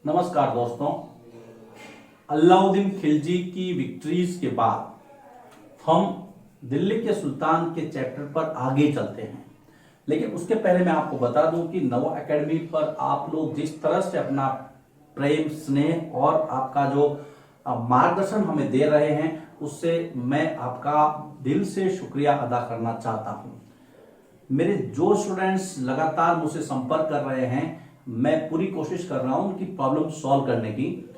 नमस्कार दोस्तों। अलाउद्दीन खिलजी की विक्ट्रीज के बाद हम दिल्ली के सुल्तान के चैप्टर पर आगे चलते हैं, लेकिन उसके पहले मैं आपको बता दूं कि नवा एकेडमी पर आप लोग जिस तरह से अपना प्रेम, स्नेह और आपका जो मार्गदर्शन हमें दे रहे हैं, उससे मैं आपका दिल से शुक्रिया अदा करना चाहता हूं। मेरे जो स्टूडेंट्स लगातार मुझसे संपर्क कर रहे हैं, मैं पूरी कोशिश कर रहा हूं उनकी प्रॉब्लम सॉल्व करने की।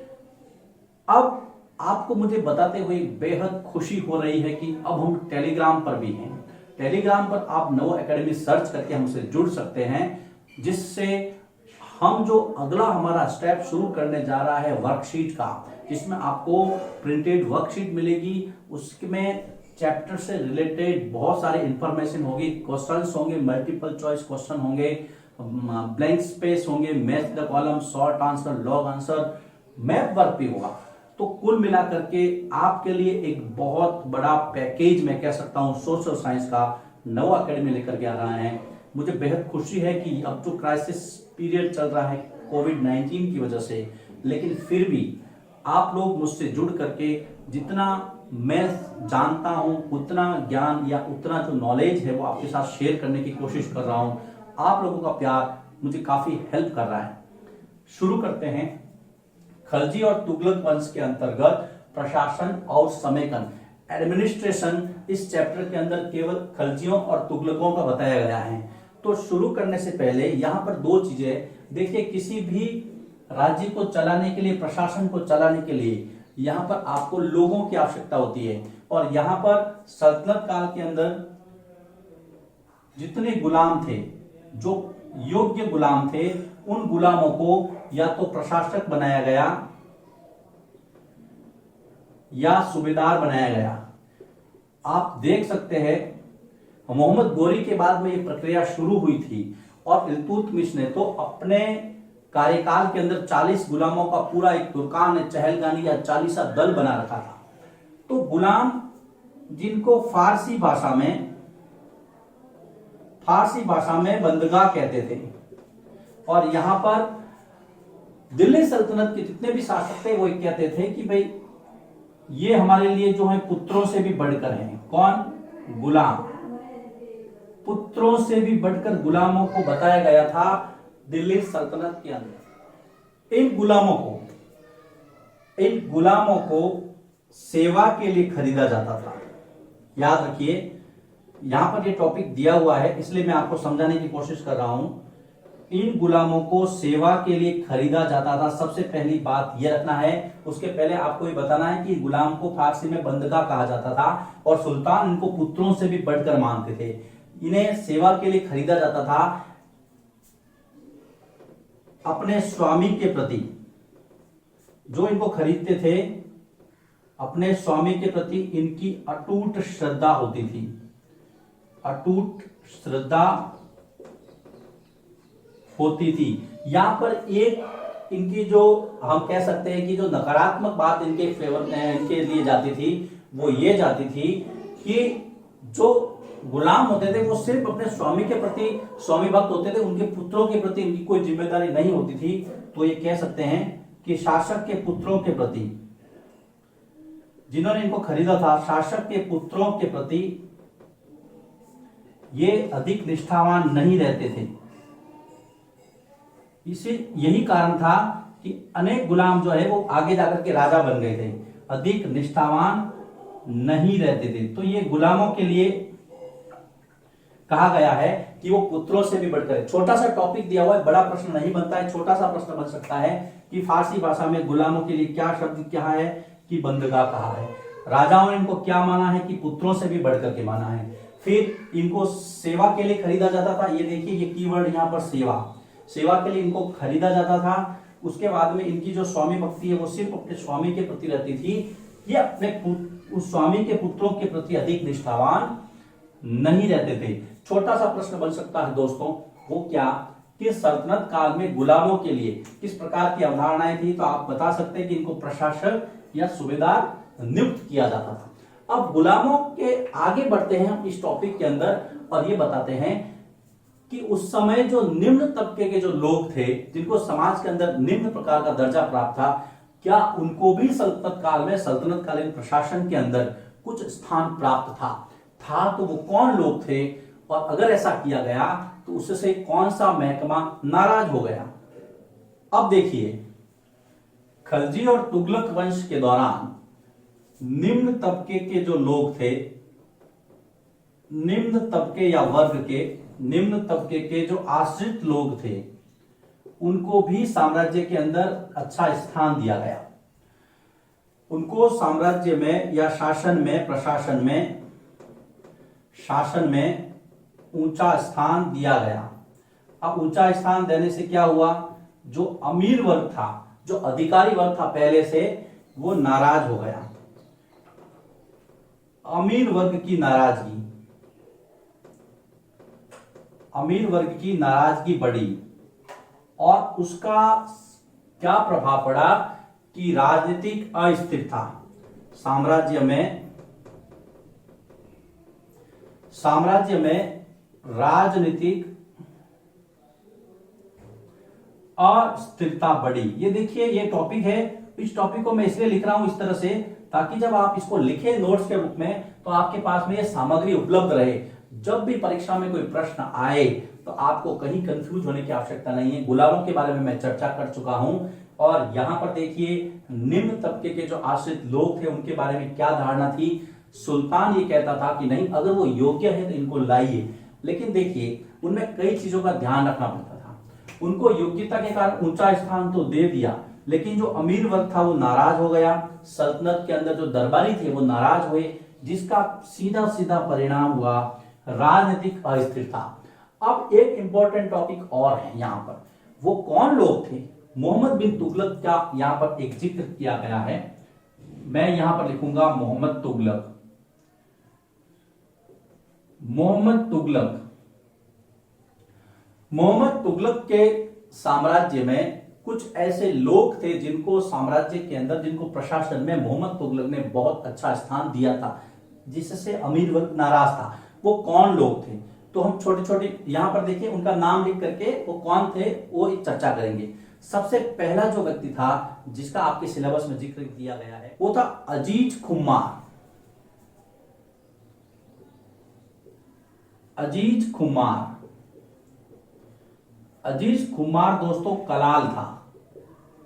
अब आपको मुझे बताते हुए बेहद खुशी हो रही है कि अब हम टेलीग्राम पर भी हैं। टेलीग्राम पर आप नवा एकेडमी सर्च करके हमसे जुड़ सकते हैं, जिससे हम जो अगला हमारा स्टेप शुरू करने जा रहा है वर्कशीट का, जिसमें आपको प्रिंटेड वर्कशीट मिलेगी। उसमें चैप्टर से रिलेटेड बहुत सारे इंफॉर्मेशन होगी, क्वेश्चंस होंगे, मल्टीपल चॉइस क्वेश्चन होंगे, ब्लैंक स्पेस होंगे, match the column, short answer, long answer, map work भी होगा। तो कुल मिलाकर के आपके लिए एक बहुत बड़ा पैकेज मैं कह सकता हूं सोशल साइंस का नवा एकेडमी लेकर के आ रहा है। मुझे बेहद खुशी है कि अब जो क्राइसिस पीरियड चल रहा है कोविड-19 की वजह से, लेकिन फिर भी आप लोग मुझसे जुड़ करके जितना मैं जानता हूं उतना ज्ञान या उतना जो नॉलेज है वो आपके साथ शेयर करने की कोशिश कर रहा हूं। आप लोगों का प्यार मुझे काफी हेल्प कर रहा है। शुरू करते हैं। खलजी और तुगलक वंश के अंतर्गत प्रशासन और समेकन, एडमिनिस्ट्रेशन, इस चैप्टर के अंदर केवल खलजियों और तुगलकों का बताया गया है। तो शुरू करने से पहले यहां पर दो चीजें देखिए। किसी भी राज्य को चलाने के लिए, प्रशासन को चलाने के लिए यहां पर आपको लोगों की आवश्यकता होती है, और यहां पर सल्तनत काल के अंदर जितने गुलाम थे, जो योग्य गुलाम थे, उन गुलामों को या तो प्रशासक बनाया गया या सूबेदार बनाया गया। आप देख सकते हैं मोहम्मद गोरी के बाद में ये प्रक्रिया शुरू हुई थी, और इल्तुतमिश ने तो अपने कार्यकाल के अंदर 40 गुलामों का पूरा एक तुर्कान चहलगानी या 40 दल बना रखा था। तो गुलाम जिनको फारसी भाषा में बंदगाह कहते थे, और यहां पर दिल्ली सल्तनत के जितने भी शासक थे वो कहते थे कि भाई ये हमारे लिए जो है पुत्रों से भी बढ़कर हैं। कौन? गुलाम। पुत्रों से भी बढ़कर गुलामों को बताया गया था दिल्ली सल्तनत के अंदर। इन गुलामों को सेवा के लिए खरीदा जाता था। याद रखिए, यहां पर ये टॉपिक दिया हुआ है, इसलिए मैं आपको समझाने की कोशिश कर रहा हूं। इन गुलामों को सेवा के लिए खरीदा जाता था। सबसे पहली बात यह रखना है। उसके पहले आपको ये बताना है कि गुलाम को फारसी में बंदगा कहा जाता था, और सुल्तान इनको पुत्रों से भी बढ़कर मानते थे। इन्हें सेवा के लिए खरीदा जाता था अपने स्वामी के प्रति। जो इनको खरीदते थे, अपने स्वामी के प्रति इनकी अटूट श्रद्धा होती थी। अटूट श्रद्धा होती थी। यहां पर एक इनकी जो हम कह सकते हैं कि जो नकारात्मक बात इनके फेवर में इनके लिए जाती थी, वो ये जाती थी कि जो गुलाम होते थे वो सिर्फ अपने स्वामी के प्रति स्वामी भक्त होते थे, उनके पुत्रों के प्रति इनकी कोई जिम्मेदारी नहीं होती थी। तो ये कह सकते हैं कि शासक के पुत्रों के प्रति, जिन्होंने इनको खरीदा था, शासक के पुत्रों के प्रति ये अधिक निष्ठावान नहीं रहते थे। इसे यही कारण था कि अनेक गुलाम जो है वो आगे जाकर के राजा बन गए थे, अधिक निष्ठावान नहीं रहते थे। तो ये गुलामों के लिए कहा गया है कि वो पुत्रों से भी बढ़कर। छोटा सा टॉपिक दिया हुआ है, बड़ा प्रश्न नहीं बनता है, छोटा सा प्रश्न बन सकता है कि फारसी भाषा में गुलामों के लिए क्या शब्द क्या है कि बंदगा कहा है। राजाओं ने इनको क्या माना है कि पुत्रों से भी बढ़कर के माना है। फिर इनको सेवा के लिए खरीदा जाता था। ये देखिए, ये कीवर्ड यहाँ पर सेवा के लिए इनको खरीदा जाता था। उसके बाद में इनकी जो स्वामी भक्ति है वो सिर्फ अपने स्वामी के प्रति रहती थी। ये अपने उस स्वामी के पुत्रों के प्रति अधिक निष्ठावान नहीं रहते थे। छोटा सा प्रश्न बन सकता है दोस्तों, वो क्या कि सल्तनत काल में गुलामों के लिए किस प्रकार की अवधारणाएं थी। तो आप बता सकते हैं कि इनको प्रशासक या सूबेदार नियुक्त किया जाता था। अब गुलामों के आगे बढ़ते हैं हम इस टॉपिक के अंदर, और ये बताते हैं कि उस समय जो निम्न तबके के जो लोग थे, जिनको समाज के अंदर निम्न प्रकार का दर्जा प्राप्त था, क्या उनको भी सल्तनत काल में, सल्तनत कालीन प्रशासन के अंदर कुछ स्थान प्राप्त था तो वो कौन लोग थे, और अगर ऐसा किया गया तो उससे कौन सा महकमा नाराज हो गया। अब देखिए, खलजी और तुगलक वंश के दौरान निम्न तबके के जो लोग थे, निम्न तबके या वर्ग के, निम्न तबके के जो आश्रित लोग थे, उनको भी साम्राज्य के अंदर अच्छा स्थान दिया गया। उनको साम्राज्य में या शासन में, प्रशासन में, शासन में ऊंचा स्थान दिया गया। अब ऊंचा स्थान देने से क्या हुआ, जो अमीर वर्ग था, जो अधिकारी वर्ग था पहले से, वो नाराज हो गया। अमीर वर्ग की नाराजगी, अमीर वर्ग की नाराजगी बढ़ी, और उसका क्या प्रभाव पड़ा कि राजनीतिक अस्थिरता, साम्राज्य में राजनीतिक अस्थिरता बढ़ी। ये देखिए, ये टॉपिक है, इस टॉपिक को मैं इसलिए लिख रहा हूं इस तरह से, ताकि जब आप इसको लिखें नोट्स के रूप में तो आपके पास में ये सामग्री उपलब्ध रहे। जब भी परीक्षा में कोई प्रश्न आए तो आपको कहीं कंफ्यूज होने की आवश्यकता नहीं है। गुलाबों के बारे में मैं चर्चा कर चुका हूं, और यहां पर देखिए निम्न तबके के जो आश्रित लोग थे उनके बारे में क्या धारणा थी। सुल्तान ये कहता था कि नहीं, अगर वो योग्य है तो इनको लाइए, लेकिन देखिए उनमें कई चीजों का ध्यान रखना पड़ता था। उनको योग्यता के कारण ऊंचा स्थान तो दे दिया, लेकिन जो अमीर वर्ग था वो नाराज हो गया। सल्तनत के अंदर जो दरबारी थे वो नाराज हुए, जिसका सीधा सीधा परिणाम हुआ राजनीतिक अस्थिरता। अब एक इंपॉर्टेंट टॉपिक और है यहां पर, वो कौन लोग थे। मोहम्मद बिन तुगलक का यहां पर एक जिक्र किया गया है, मैं यहां पर लिखूंगा मोहम्मद तुगलक। मोहम्मद तुगलक, मोहम्मद तुगलक के साम्राज्य में कुछ ऐसे लोग थे जिनको साम्राज्य के अंदर, जिनको प्रशासन में मोहम्मद तुगलक ने बहुत अच्छा स्थान दिया था, जिससे अमीर वर्ग नाराज था। वो कौन लोग थे, तो हम छोटे छोटे यहां पर देखिए उनका नाम लिख करके वो कौन थे वो चर्चा करेंगे। सबसे पहला जो व्यक्ति था जिसका आपके सिलेबस में जिक्र किया गया है वो था अजीज खुम्मार। अजीज खुम्मार, अजीज खुम्मार दोस्तों कलाल था।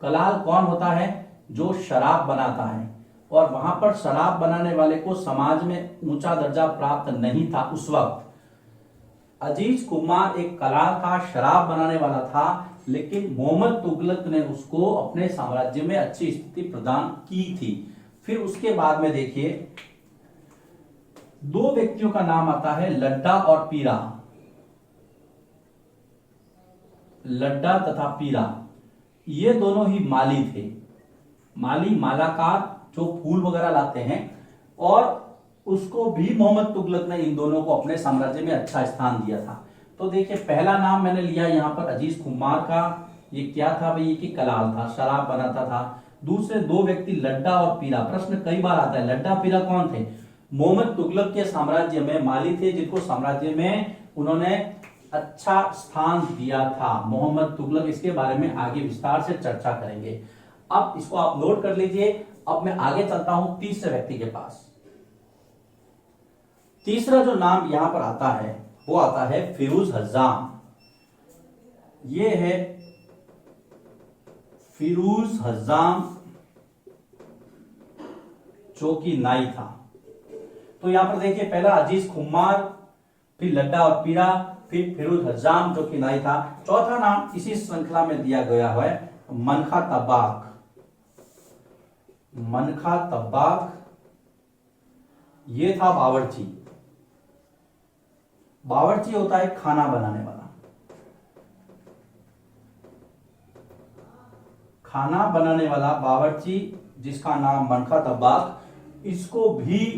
कलाल कौन होता है, जो शराब बनाता है, और वहां पर शराब बनाने वाले को समाज में ऊंचा दर्जा प्राप्त नहीं था उस वक्त। अजीज खुम्मार एक कलाल था, शराब बनाने वाला था, लेकिन मोहम्मद तुगलक ने उसको अपने साम्राज्य में अच्छी स्थिति प्रदान की थी। फिर उसके बाद में देखिए दो व्यक्तियों का नाम आता है, लड्डा और पीरा। लड्डा तथा पीरा, ये दोनों ही माली थे। माली मालाकार जो फूल वगैरह लाते हैं, और उसको भी मोहम्मद तुगलक ने इन दोनों को अपने साम्राज्य में अच्छा स्थान दिया था। तो देखिए पहला नाम मैंने लिया यहां पर अजीज खुम्मार का, ये क्या था भाई, कि कलाल था, शराब बनाता था। दूसरे दो व्यक्ति लड्डा और पीरा, प्रश्न कई बार आता है लड्डा पीरा कौन थे, मोहम्मद तुगलक के साम्राज्य में माली थे, जिनको साम्राज्य में उन्होंने अच्छा स्थान दिया था मोहम्मद तुगलक। इसके बारे में आगे विस्तार से चर्चा करेंगे। अब इसको आप नोट कर लीजिए। अब मैं आगे चलता हूं तीसरे व्यक्ति के पास। तीसरा जो नाम यहां पर आता है वो आता है फिरोज हज्जाम। ये है फिरोज हज्जाम, जो कि नाई था। तो यहां पर देखिए पहला अजीज खुम्मार, फिर लड्डा और पीरा, फिर फिरोज हज्जाम जो कि नाई था। चौथा नाम इसी श्रृंखला में दिया गया है मनखा तब्बाक। मनखा तब्बाक, ये था बावर्ची। बावर्ची होता है खाना बनाने वाला। खाना बनाने वाला बावर्ची, जिसका नाम मनखा तब्बाक, इसको भी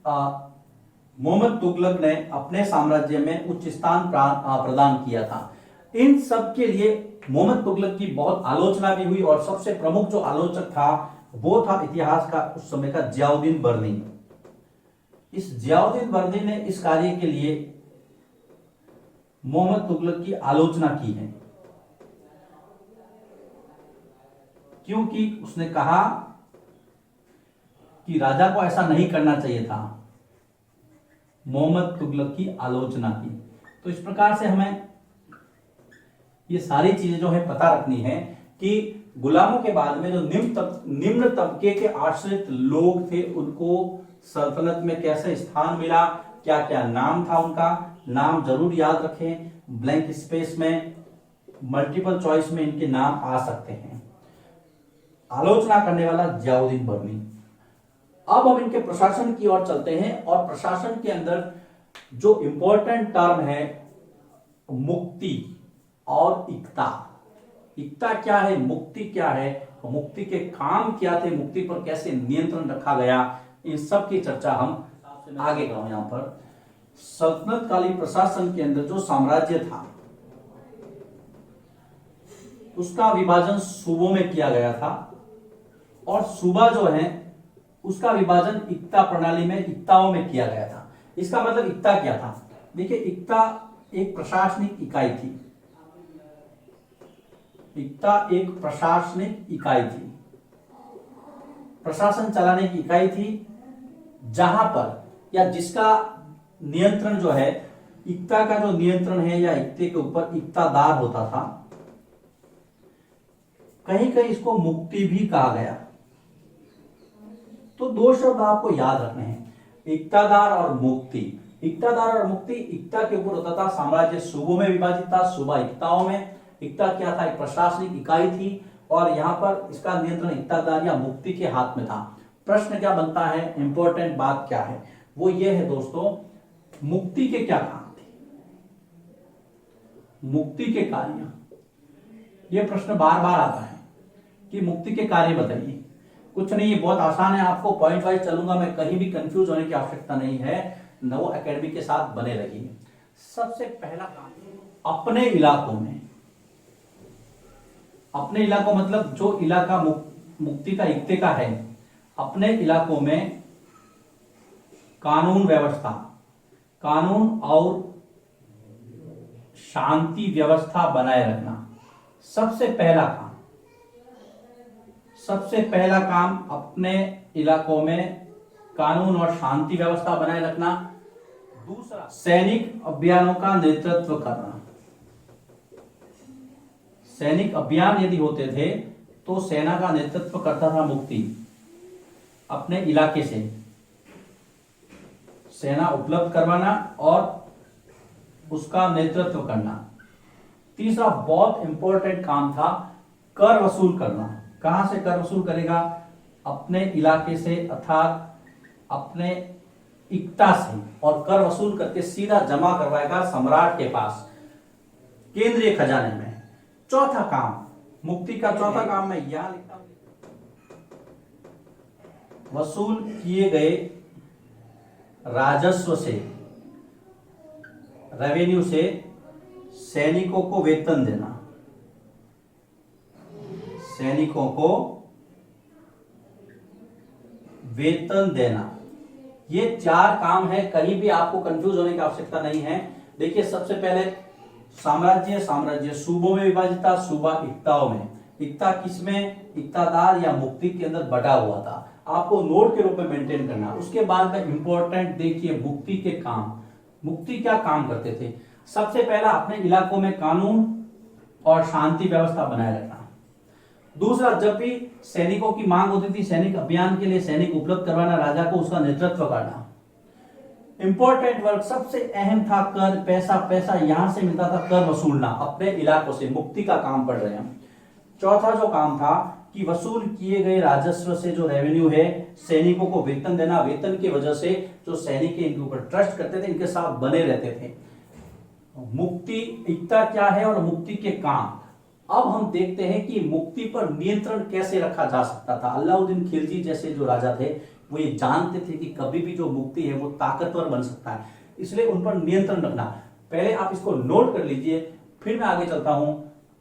मोहम्मद तुगलक ने अपने साम्राज्य में उच्च स्थान प्रदान किया था। इन सब के लिए मोहम्मद तुगलक की बहुत आलोचना भी हुई, और सबसे प्रमुख जो आलोचक था वो था इतिहास का उस समय का जियाउद्दीन बर्नी। इस जियाउद्दीन बर्नी ने इस कार्य के लिए मोहम्मद तुगलक की आलोचना की है, क्योंकि उसने कहा कि राजा को ऐसा नहीं करना चाहिए था। मोहम्मद तुगलक की आलोचना की। तो इस प्रकार से हमें ये सारी चीजें जो है पता रखनी है कि गुलामों के बाद में जो निम्न तबके के आश्रित लोग थे उनको सल्तनत में कैसे स्थान मिला, क्या क्या नाम था उनका। नाम जरूर याद रखें, ब्लैंक स्पेस में मल्टीपल चॉइस में इनके नाम आ सकते हैं। आलोचना करने वाला जियाउद्दीन बर्नी। अब हम इनके प्रशासन की ओर चलते हैं और प्रशासन के अंदर जो इंपॉर्टेंट टर्म है मुक्ति और इक्ता। इक्ता क्या है, मुक्ति क्या है, मुक्ति के काम क्या थे, मुक्ति पर कैसे नियंत्रण रखा गया, इन सब की चर्चा हम आगे करेंगे। यहां पर सल्तनत कालीन प्रशासन के अंदर जो साम्राज्य था उसका विभाजन सूबों में किया गया था और सूबा जो है उसका विभाजन इक्ता प्रणाली में इक्ताओं में किया गया था। इसका मतलब इक्ता क्या था, देखिए इक्ता एक प्रशासनिक इकाई थी। इक्ता एक प्रशासनिक इकाई थी, प्रशासन चलाने की इकाई थी, जहां पर या जिसका नियंत्रण जो है, इक्ता का जो नियंत्रण है या इक्ते के ऊपर इक्तादार होता था। कहीं कहीं इसको मुक्ति भी कहा गया। तो दो शब्द आपको याद रखने हैं, इक्तादार और मुक्ति। इक्तादार और मुक्ति, इक्ता के ऊपर होता था साम्राज्य सूबों में विभाजित था, सूबा इक्ताओं में। इक्ता क्या था, एक प्रशासनिक इकाई थी और यहां पर इसका नियंत्रण इक्तादार या मुक्ति के हाथ में था। प्रश्न क्या बनता है, इंपॉर्टेंट बात क्या है, वो ये है दोस्तों, मुक्ति के क्या काम थे, मुक्ति के कार्य। ये प्रश्न बार बार आता है कि मुक्ति के कार्य बताइए। कुछ नहीं, बहुत आसान है, आपको पॉइंट वाइज चलूंगा मैं, कहीं भी कंफ्यूज होने की आवश्यकता नहीं है। नवो एकेडमी के साथ बने रहिए। सबसे पहला काम, अपने इलाकों में, अपने इलाकों मतलब जो इलाका मुक्ति का इक्ते का है, अपने इलाकों में कानून व्यवस्था, कानून और शांति व्यवस्था बनाए रखना सबसे पहला काम। सबसे पहला काम अपने इलाकों में कानून और शांति व्यवस्था बनाए रखना। दूसरा, सैनिक अभियानों का नेतृत्व करना। सैनिक अभियान यदि होते थे तो सेना का नेतृत्व करता था मुक्ति, अपने इलाके से सेना उपलब्ध करवाना और उसका नेतृत्व करना। तीसरा बहुत इंपॉर्टेंट काम था कर वसूल करना। कहां से कर वसूल करेगा, अपने इलाके से अर्थात अपने इक्ता से, और कर वसूल करके सीधा जमा करवाएगा सम्राट के पास केंद्रीय खजाने में। चौथा काम, मुक्ति का चौथा काम मैं यहां लिखता हूं, वसूल किए गए राजस्व से, रेवेन्यू से सैनिकों को वेतन देना। सैनिकों को वेतन देना, ये चार काम है, कहीं भी आपको कंफ्यूज होने की आवश्यकता नहीं है। देखिए सबसे पहले साम्राज्य सूबों में विभाजित था, सूबा इक्ताओं में। इक्ता किसमें, इक्तादार या मुक्ति के अंदर बटा हुआ था, आपको नोट के रूप में मेंटेन करना। उसके बाद में इंपॉर्टेंट देखिए मुक्ति के काम। मुक्ति क्या काम करते थे, सबसे पहला अपने इलाकों में कानून और शांति व्यवस्था बनाए रखना। दूसरा, जब भी सैनिकों की मांग होती थी सैनिक अभियान के लिए, सैनिक उपलब्ध करवाना, राजा को उसका नेतृत्व करना। इंपॉर्टेंट वर्क सबसे अहम था कर, पैसा यहां से मिलता था, कर वसूलना अपने इलाकों से, मुक्ति का काम पढ़ रहे हैं। चौथा जो काम था कि वसूल किए गए राजस्व से जो रेवेन्यू है सैनिकों को वेतन देना। वेतन की वजह से जो सैनिक इनके ऊपर ट्रस्ट करते थे, इनके साथ बने रहते थे। मुक्ति इक्ता क्या है और मुक्ति के काम। अब हम देखते हैं कि मुक्ति पर नियंत्रण कैसे रखा जा सकता था। अलाउद्दीन खिलजी जैसे जो राजा थे वो ये जानते थे कि कभी भी जो मुक्ति है वो ताकतवर बन सकता है, इसलिए उन पर नियंत्रण रखना। पहले आप इसको नोट कर लीजिए, फिर मैं आगे चलता हूं।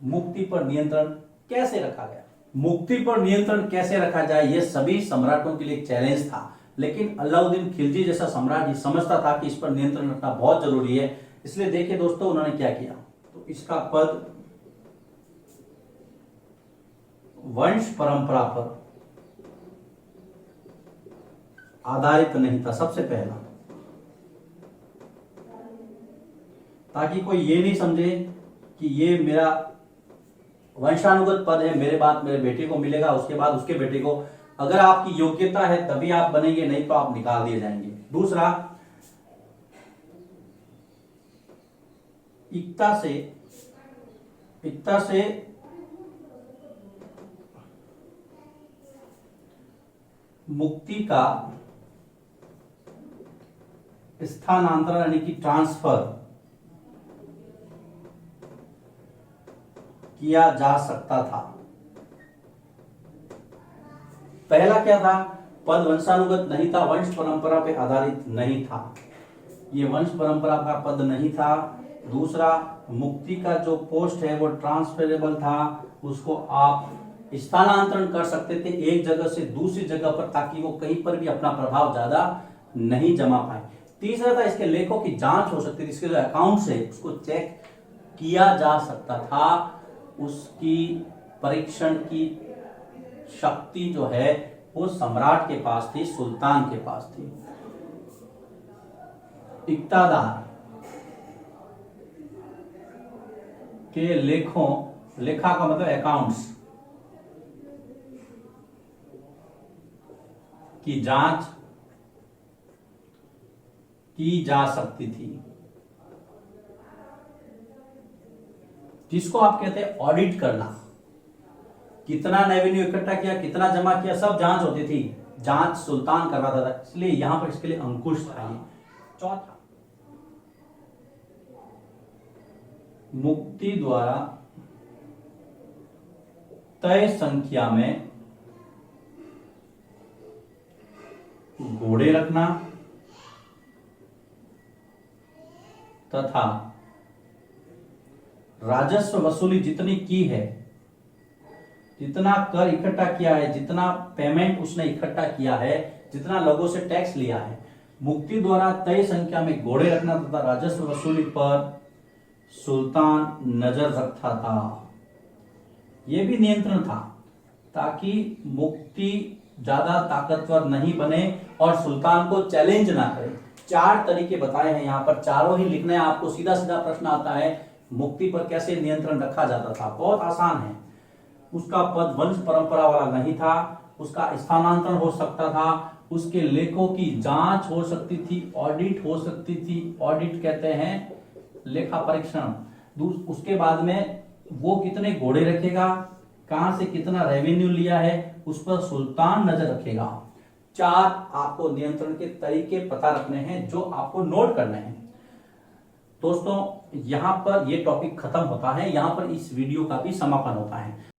मुक्ति पर नियंत्रण कैसे रखा गया, मुक्ति पर नियंत्रण कैसे रखा जाए, यह सभी सम्राटों के लिए एक चैलेंज था। लेकिन अलाउद्दीन खिलजी जैसा सम्राट ये समझता था कि इस पर नियंत्रण रखना बहुत जरूरी है, इसलिए देखिए दोस्तों उन्होंने क्या किया, तो इसका पद वंश परंपरा पर आधारित नहीं था सबसे पहला, ताकि कोई ये नहीं समझे कि ये मेरा वंशानुगत पद है, मेरे बाद मेरे बेटे को मिलेगा, उसके बाद उसके बेटे को। अगर आपकी योग्यता है तभी आप बनेंगे, नहीं तो आप निकाल दिए जाएंगे। दूसरा, इक्ता से मुक्ति का स्थानांतरण यानी कि ट्रांसफर किया जा सकता था। पहला क्या था, पद वंशानुगत नहीं था, वंश परंपरा पे आधारित नहीं था, ये वंश परंपरा का पद नहीं था। दूसरा, मुक्ति का जो पोस्ट है वो ट्रांसफरेबल था, उसको आप स्थानांतरण कर सकते थे एक जगह से दूसरी जगह पर, ताकि वो कहीं पर भी अपना प्रभाव ज्यादा नहीं जमा पाए। तीसरा था, इसके लेखों की जांच हो सकती थी, इसके जो अकाउंट्स है उसको चेक किया जा सकता था, उसकी परीक्षण की शक्ति जो है वो सम्राट के पास थी, सुल्तान के पास थी। इक्तादार के लेखा का मतलब अकाउंट्स की जांच की जा सकती थी, जिसको आप कहते हैं ऑडिट करना। कितना रेवेन्यू इकट्ठा किया, कितना जमा किया, सब जांच होती थी, जांच सुल्तान करवाता था, इसलिए यहां पर इसके लिए अंकुश था। चौथा, मुक्ति द्वारा तय संख्या में घोड़े रखना तथा राजस्व वसूली जितनी की है, जितना कर इकट्ठा किया है, जितना पेमेंट उसने इकट्ठा किया है, जितना लोगों से टैक्स लिया है, मुक्ति द्वारा तय संख्या में घोड़े रखना तथा राजस्व वसूली पर सुल्तान नजर रखता था। यह भी नियंत्रण था ताकि मुक्ति ज्यादा ताकतवर नहीं बने और सुल्तान को चैलेंज ना करे। 4 तरीके बताए हैं यहाँ पर, चारों ही लिखने हैं आपको। सीधा सीधा प्रश्न आता है, मुक्ति पर कैसे नियंत्रण रखा जाता था, बहुत आसान है। उसका पद वंश परंपरा वाला नहीं था, उसका स्थानांतरण हो सकता था, उसके लेखों की जांच हो सकती थी, ऑडिट हो सकती थी, ऑडिट कहते हैं लेखा परीक्षण। उसके बाद में वो कितने घोड़े रखेगा, कहां से कितना रेवेन्यू लिया है, उस पर सुल्तान नजर रखेगा। 4 आपको नियंत्रण के तरीके पता रखने हैं जो आपको नोट करने हैं। दोस्तों यहां पर ये टॉपिक खत्म होता है, यहां पर इस वीडियो का भी समापन होता है।